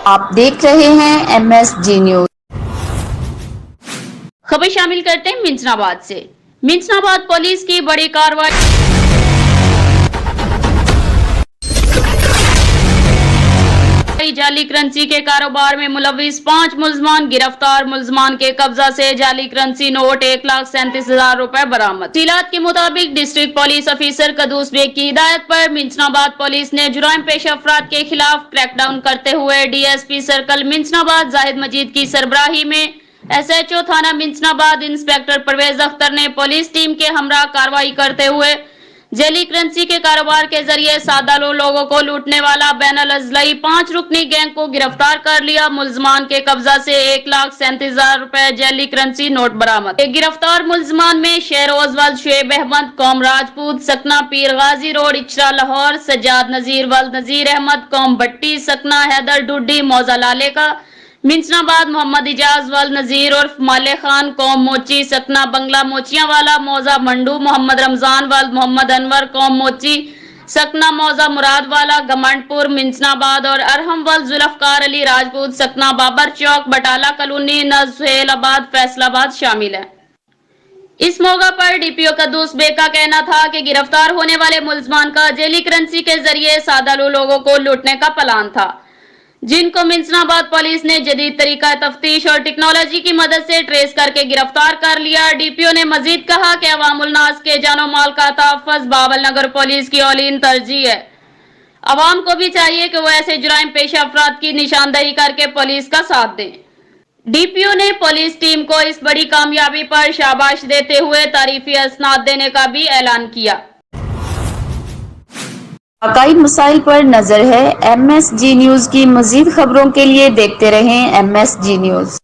آپ دیکھ رہے ہیں MSG نیوز۔ خبر شامل کرتے ہیں منچناباد سے۔ منچناباد پولیس کی بڑی کارروائی۔ جعلی کرنسی کے کاروبار میں ملوث 5 ملزمان گرفتار۔ ملزمان کے قبضہ سے جعلی کرنسی نوٹ 1,37,000 روپے برآمد۔ تفصیلات کے مطابق ڈسٹرکٹ پولیس آفیسر قدوس بیگ کی ہدایت پر منچناباد پولیس نے جرائم پیشہ افراد کے خلاف کریک ڈاؤن کرتے ہوئے DSP سرکل منچناباد زاہد مجید کی سربراہی میں SHO تھانہ منچناباد انسپکٹر پرویز اختر نے پولیس ٹیم کے ہمراہ کارروائی کرتے ہوئے جعلی کرنسی کے کاروبار کے ذریعے سادہ لوگوں کو لوٹنے والا بین الاضلاعی 5 رکنی گینگ کو گرفتار کر لیا۔ ملزمان کے قبضہ سے 1,37,000 روپے جعلی کرنسی نوٹ برآمد۔ گرفتار ملزمان میں شہر اوزول شعیب احمد قوم راجپوت سکنہ پیر غازی روڈ اچرا لاہور، سجاد نذیر ولد نذیر احمد قوم بٹی سکنہ حیدر ڈوڈی موزہ لالے کا، منچناباد محمد اجاز ولد نذیر عرف مالے خان قوم موچی سکنہ بنگلہ موچیاں والا موزہ منڈو، محمد رمضان ولد محمد انور قوم موچی سکنہ موزہ مراد والا گمنڈ پور منچناباد اور ارحم ولد ذوالفقار علی راجپوت سکنہ بابر چوک بٹالہ کالونی نز سہیل آباد فیصل آباد شامل ہیں۔ اس موقع پر DPO قدوس بیگ کا کہنا تھا کہ گرفتار ہونے والے ملزمان کا جعلی کرنسی کے ذریعے سادہ لوگوں کو لوٹنے کا پلان تھا، جن کو منچناباد پولیس نے جدید طریقہ تفتیش اور ٹیکنالوجی کی مدد سے ٹریس کر کے گرفتار کر لیا۔ DPO نے مزید کہا کہ عوام الناس کے جان و مال کا تحفظ باول نگر پولیس کی اولین ترجیح ہے۔ عوام کو بھی چاہیے کہ وہ ایسے جرائم پیشہ افراد کی نشاندہی کر کے پولیس کا ساتھ دیں۔ DPO نے پولیس ٹیم کو اس بڑی کامیابی پر شاباش دیتے ہوئے تعریفی اسناد دینے کا بھی اعلان کیا۔ عقائد مسائل پر نظر ہے۔ MSG نیوز کی مزید خبروں کے لیے دیکھتے رہیں MSG نیوز۔